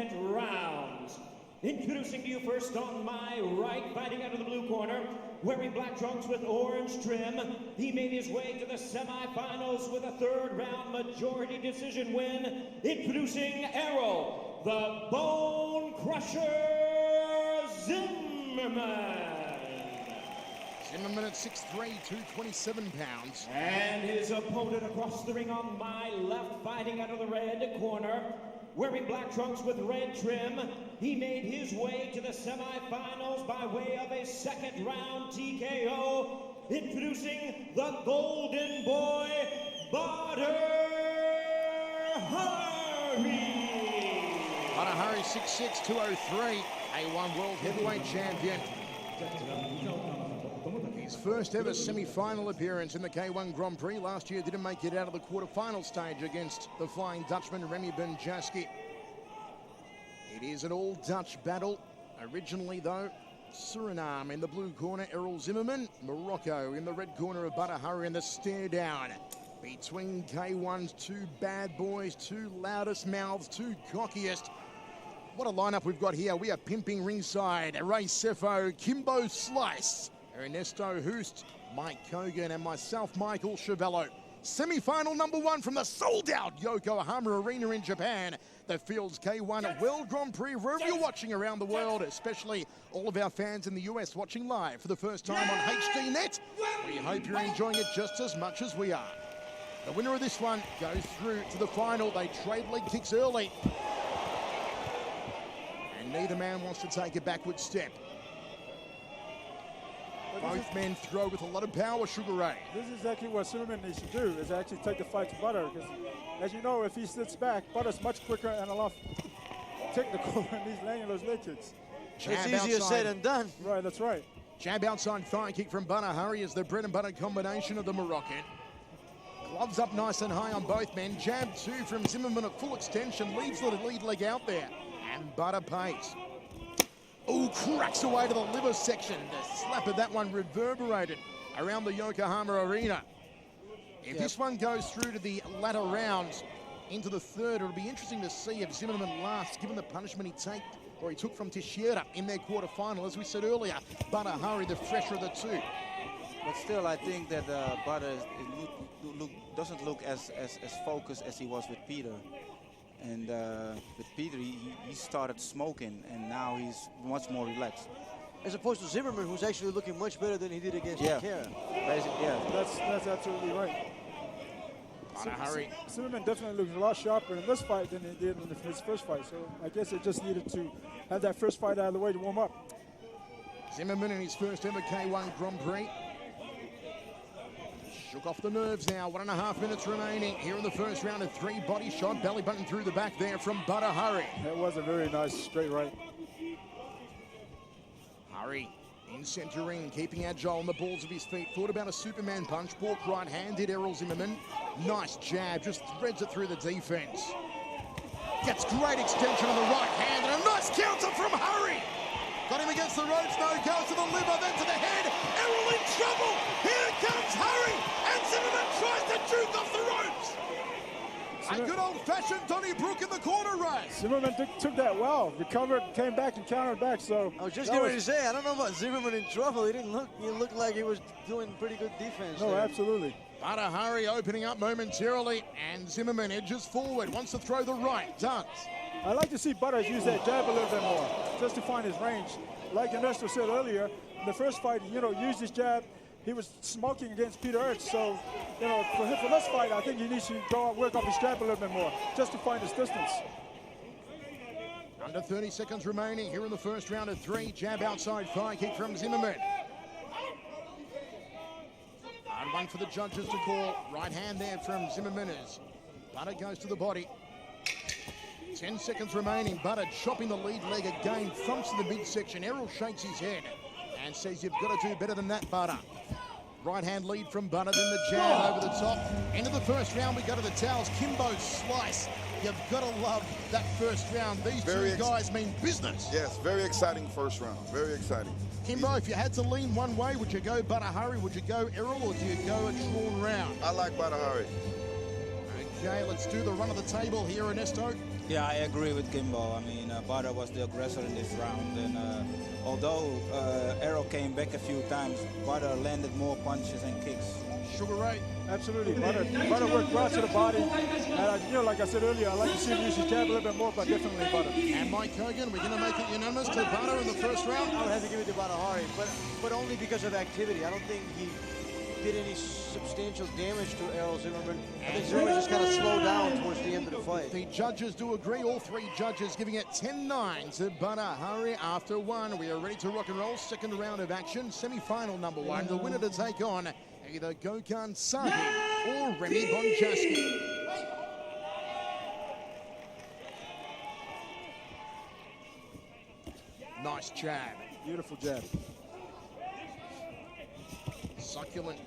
second round. Introducing to you first on my right, fighting out of the blue corner, wearing black trunks with orange trim. He made his way to the semifinals with a third round majority decision win. Introducing Errol, the Bone Crusher Zimmerman. Zimmerman at 6'3", 227 pounds. And his opponent across the ring on my left, fighting out of the red corner, wearing black trunks with red trim. He made his way to the semifinals by way of a second round TKO. Introducing the Golden Boy, BADR Harri. BADR Harri, 6'6", 203, A1 World Heavyweight Champion. His first ever semi-final appearance in the K1 Grand Prix. Last year didn't make it out of the quarter-final stage against the Flying Dutchman, Remy Benjaski. It is an all-Dutch battle. Originally, though, Suriname in the blue corner, Errol Zimmerman. Morocco in the red corner of BADR Harri, and the stare down between K1's two bad boys, two loudest mouths, two cockiest. What a lineup we've got here. We are pimping ringside. Ray Sefo, Kimbo Slice, Ernesto Hoost, Mike Kogan, and myself, Michael Chavello. Semi-final number one from the sold-out Yokohama Arena in Japan. The Fields K1 World Grand Prix, wherever you're watching around the world, especially all of our fans in the US watching live for the first time on HDNet. We hope you're enjoying it just as much as we are. The winner of this one goes through to the final. They trade leg kicks early, and neither man wants to take a backward step. Both men throw with a lot of power, Sugar Ray. This is exactly what Zimmerman needs to do, is actually take the fight to BADR. Because, as you know, if he sits back, BADR's much quicker and a lot technical when he's laying those leg kicks. It's easier said than done. Right, that's right. Jab outside thigh kick from BADR Harri is the bread and butter combination of the Moroccan. Gloves up nice and high on both men. Jab two from Zimmerman at full extension, leaves the lead leg out there. And BADR pays. Oh, cracks away to the liver section. The slap of that one reverberated around the Yokohama Arena. If this one goes through to the latter rounds into the third, it'll be interesting to see if Zimmerman lasts, given the punishment he took from Teixeira in their quarterfinal. As we said earlier, BADR Harri, the fresher of the two. But still, I think that BADR doesn't look as focused as he was with Peter. And with Peter, he started smoking, and now he's much more relaxed. As opposed to Zimmerman, who's actually looking much better than he did against Teixeira. Yeah, that's absolutely right. BADR Harri. Zimmerman definitely looks a lot sharper in this fight than he did in his first fight. So I guess it just needed to have that first fight out of the way to warm up. Zimmerman in his first ever K1 Grand Prix. Shook off the nerves now, 1.5 minutes remaining here in the first round. A three body shot, belly button through the back there from BADR Harri. That was a very nice straight right. Harri in center ring, keeping agile on the balls of his feet. Thought about a Superman punch, pork right hand, did Errol Zimmerman. Nice jab, just threads it through the defense. Gets great extension on the right hand, and a nice counter from Harri. Got him against the ropes, no, goes to the liver, then to the head. Errol in trouble. Here comes Harri, and Zimmerman tries to juke off the ropes. A good old-fashioned Donny Brook in the corner, Ray. Zimmerman took that well, recovered, came back and countered back. So I was just getting ready to say, I don't know about Zimmerman in trouble. He looked like he was doing pretty good defense. No, there. Absolutely. BADR Harri opening up momentarily, and Zimmerman edges forward, wants to throw the right, does. I like to see BADR use that jab a little bit more, just to find his range. Like Ernesto said earlier, in the first fight, used his jab. He was smoking against Peter Ertz, so, for this fight, I think he needs to go out, work off his jab a little bit more, just to find his distance. Under 30 seconds remaining here in the first round of three. Jab outside thigh kick from Zimmerman. Hard one for the judges to call. Right hand there from Zimmerman as BADR goes to the body. 10 seconds remaining. BADR chopping the lead leg again. Thumps in the midsection. Errol shakes his head and says, you've got to do better than that, BADR. Right hand lead from BADR, then the jab over the top. End of the first round, we go to the towels. Kimbo Slice. You've got to love that first round. These two guys mean business. Yes, very exciting first round. Very exciting. Kimbo, if you had to lean one way, would you go BADR Harri? Would you go Errol, or do you go a drawn round? I like BADR Harri. Okay, let's do the run of the table here, Ernesto. Yeah, I agree with Kimbo. I mean, Butter was the aggressor in this round, and although Errol came back a few times, Butter landed more punches and kicks. Sugar Ray. Absolutely. Butter worked right to the body. And, you know, like I said earlier, I like to see him use his jab a little bit more, but definitely Butter. And Mike Hogan, we're going to make it unanimous to Butter in the first round. I would have to give it to Harri, but only because of activity. I don't think he did any substantial damage to Errol Zimmerman. I think Zimmerman just kind of slowed down towards the end of the fight. The judges do agree, all three judges giving it 10-9 to Harri after one. We are ready to rock and roll. Second round of action, semi-final number one. The winner to take on either Gokhan Sahi or Remy Bonjaski. Nice jab. Beautiful jab. Succulent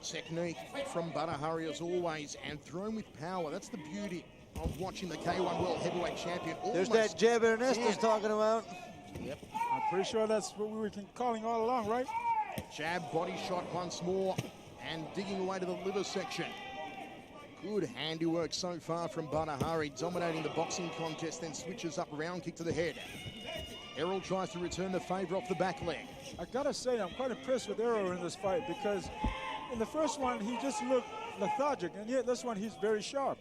technique from Harri as always, and thrown with power. That's the beauty of watching the K1 World Heavyweight Champion. There's that jab Ernesto's talking about. Yep. I'm pretty sure that's what we were calling all along, right? Jab, body shot once more, and digging away to the liver section. Good handiwork so far from Harri, dominating the boxing contest, then switches up, round kick to the head. Errol tries to return the favor off the back leg. I gotta say, I'm quite impressed with Errol in this fight because in the first one, he just looked lethargic, and yet this one, he's very sharp.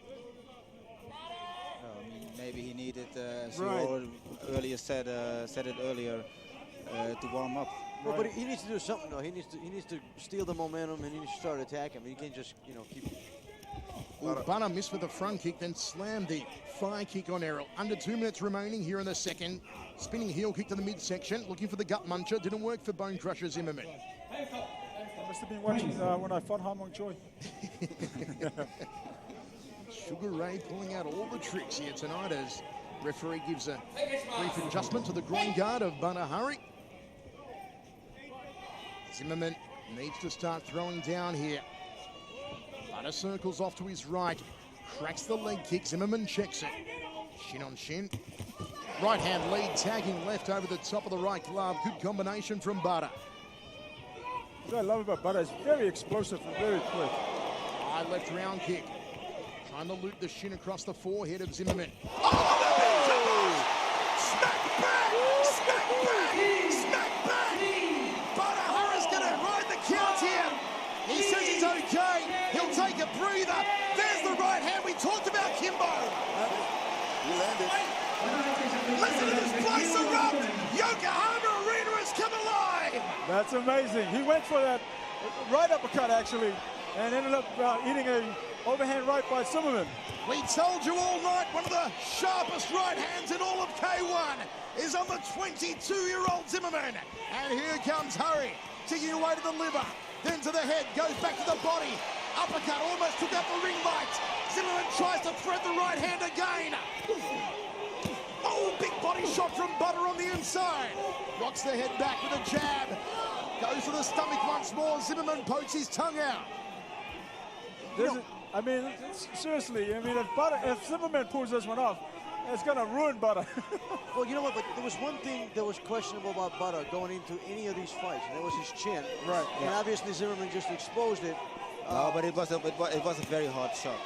Maybe he needed, as you earlier said it earlier, to warm up. Well, but he needs to do something though. He needs to steal the momentum, and he needs to start attacking him. He can't just, you know, keep. Well, Butter missed with the front kick, then slammed the thigh kick on Errol. Under 2 minutes remaining here in the second. Spinning heel kick to the midsection, looking for the gut muncher. Didn't work for Bone Crusher Zimmerman. I must have been watching when I fought Ha Mong Choi. Sugar Ray pulling out all the tricks here tonight as referee gives a brief adjustment to the groin guard of Harri. Zimmerman needs to start throwing down here. Butter circles off to his right, cracks the leg kick. Zimmerman checks it. Shin on shin. Right hand lead, tagging left over the top of the right glove. Good combination from Butter. What I love about Butter is very explosive and very quick. High left round kick. Trying to loop the shin across the forehead of Zimmerman. Oh! Smack back! Smack back! Smack back! Harri's going to ride the count here. He says he's okay. He'll take a breather. There's the right hand we talked about, Kimbo. You landed. Listen to this place erupt. Yokohama Arena has come alive. That's amazing. He went for that right uppercut, actually, and ended up eating a overhand right by Zimmerman. We told you all night one of the sharpest right hands in all of K1 is on the 22-year-old Zimmerman. And here comes Harri, digging away to the liver, then to the head, goes back to the body. Uppercut, almost took out the ring light. Zimmerman tries to thread the right hand again. Oh, big body shot from Butter on the inside. Rocks the head back with a jab. Goes to the stomach once more. Zimmerman pokes his tongue out. I mean, seriously, I mean, if Zimmerman pulls this one off, it's gonna ruin Butter. Well, you know what, but there was one thing that was questionable about Butter going into any of these fights, and that was his chin. Right. And obviously Zimmerman just exposed it. No, but it was a very hard shot.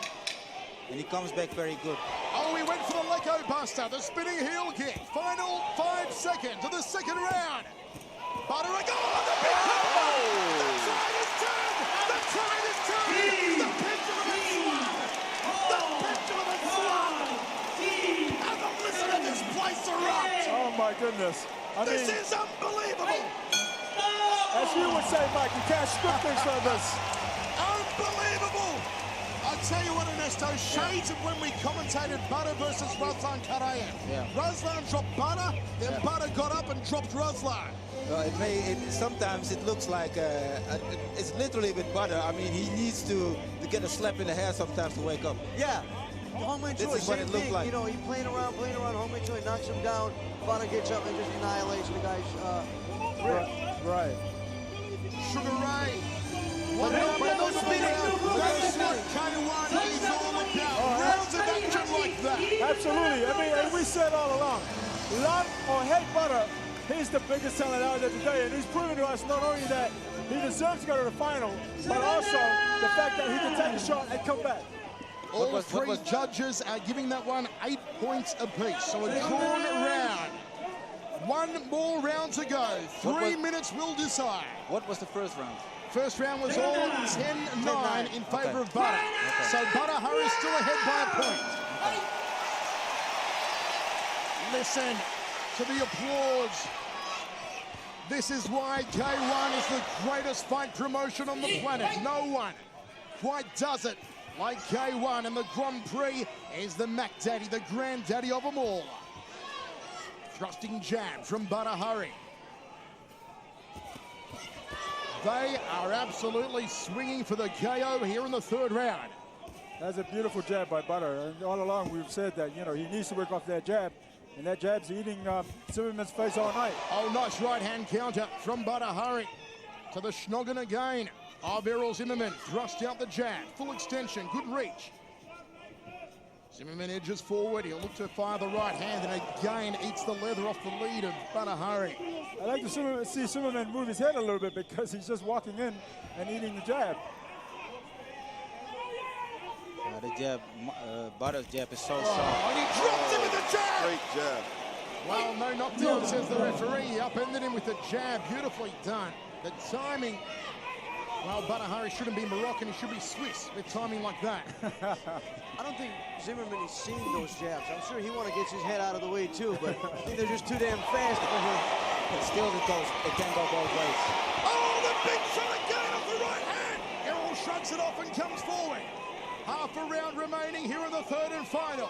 And he comes back very good. Oh, he went for the Lecco Buster, the spinning heel kick. Final 5 seconds of the second round. Butter a goal! The big combo! The tide is turned! The tide is turned! The pendulum has swung! The pendulum has swung! And the listen to this place erupt! Oh my goodness! This is unbelievable! As you would say, Mike, you can't script things like this. Unbelievable! I tell you what, Ernesto, shades of when we commentated Butter versus Ruslan Karayev. Yeah. Ruslan dropped Butter, then Butter got up and dropped Ruslan. Well, sometimes it looks like it's literally with Butter. I mean, he needs to get a slap in the head sometimes to wake up. Yeah. This is what it looked like. You know, he playing around. Ha Mong Choi knocks him down. Butter gets up and just annihilates the guy's Right. Sugar Ray. But no spinning. That's what K1 is all about. Rounds of action like that. Absolutely. I mean, as we said all along, love or hate Butter, he's the biggest talent out there today, and he's proven to us not only that he deserves to go to the final, but also the fact that he can take a shot and come back. All three judges are giving that one 8 points apiece. So a drawn round. One more round to go. 3 minutes will decide. What was the first round? First round was all 10-9 in favour of Butter. So Butter Harri still ahead by a point. Listen to the applause. This is why K1 is the greatest fight promotion on the planet. No one quite does it like K1, and the Grand Prix is the Mac Daddy, the granddaddy of them all. Thrusting jab from Butter Harri. They are absolutely swinging for the KO here in the third round. That's a beautiful jab by Butter. And all along we've said that, you know, he needs to work off that jab. And that jab's eating Zimmerman's face all night. Oh, nice right-hand counter from Butter Harri. To the schnoggin again of Errol Zimmerman. Thrust out the jab. Full extension. Good reach. Zimmerman edges forward. He'll look to fire the right hand and again eats the leather off the lead of Butter Harri. I like to see Zimmerman move his head a little bit because he's just walking in and eating the jab. The jab, Butter's jab is so soft. And he drops him with the jab! Great jab. Well, no knockdown, says the referee. He upended him with the jab. Beautifully done. The timing. Well, Butter Harri shouldn't be Moroccan. He should be Swiss with timing like that. I don't think Zimmerman is seeing those jabs. I'm sure he wants to get his head out of the way too, but I think they're just too damn fast for him. But still, it can go both ways. Oh, the big shot again off the right hand. Errol shrugs it off and comes forward. Half a round remaining here in the third and final.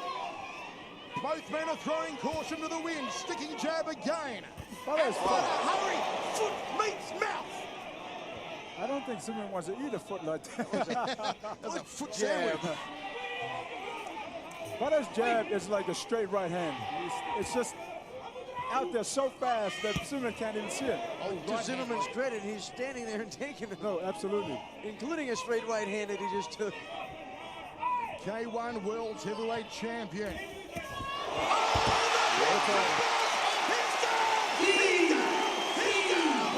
Both men are throwing caution to the wind. Sticking jab again. Butter Harri, foot meets mouth. I don't think Zimmerman wants to eat a foot like that. That's a foot sandwich. Butter's jab is like a straight right hand. It's just out there so fast that Zimmerman can't even see it. Oh, To Zimmerman's credit, he's standing there and taking it. No, absolutely. Including a straight right hand that he just took. K1 World Heavyweight Champion. It's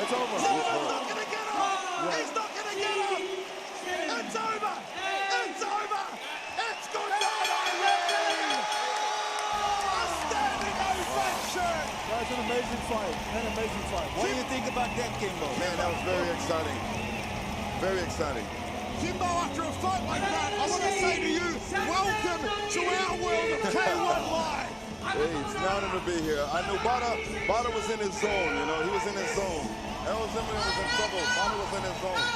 over. He's not going to get up. He's not going to get up. It's over. It's over. It's good night, Irene. A standing ovation. That's an amazing fight. An amazing fight. What do you think about that, Kimbo? Man, that was very exciting. Very exciting. Kimbo, after a fight like that, I want to say to you, welcome to our world of K1 Live. Hey, it's an honor to be here. I knew Butter was in his zone, you know. He was in his zone. Errol Zimmerman was in trouble. Butter was in his zone.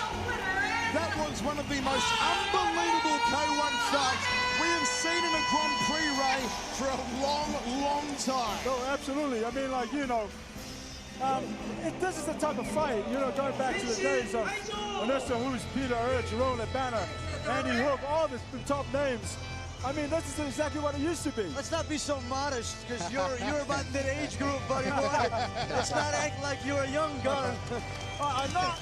That was one of the most unbelievable K1 fights we have seen in a Grand Prix, Ray, for a long, long time. No, absolutely. I mean, like, you know, this is the type of fight, you know, going back to the days of Vanessa Hughes, Peter Urch, Roland Banner, Andy Hook, all the top names. I mean, this is exactly what it used to be. Let's not be so modest, because you're about that age group, buddy boy. Let's not act like you're a young gun. I'm not.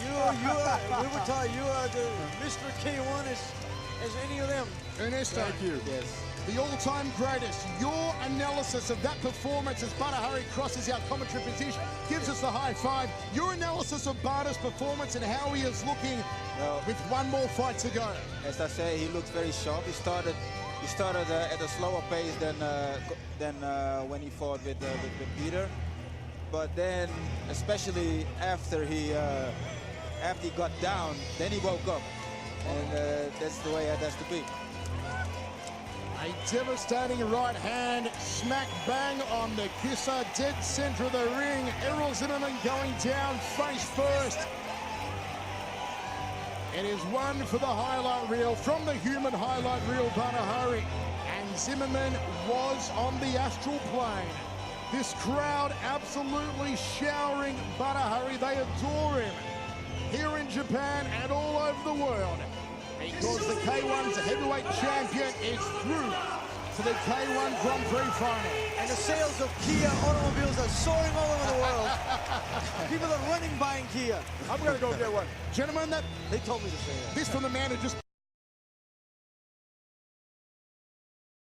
We were taught you are the Mr. K1 as any of them. Ernesto, Thank you. Yes. the all-time greatest. Your analysis of that performance as Butter Harri crosses our commentary position gives us the high five. Your analysis of Butter's performance and how he is looking with one more fight to go. As I say, he looks very sharp. He started at a slower pace than when he fought with Peter. But then, especially after he got down, then he woke up, and that's the way it has to be. A devastating right hand, smack bang on the kisser, dead center of the ring. Errol Zimmerman going down face first. It is one for the highlight reel from the human highlight reel, Butter Harri. And Zimmerman was on the astral plane. This crowd absolutely showering Butter Harri. They adore him here in Japan and all over the world, because the K1's heavyweight champion is through to the K1 Grand Prix final. And the sales of Kia automobiles are soaring all over the world. People are running buying Kia. I'm going to go get one. Gentlemen, They told me to say that. this from the man who just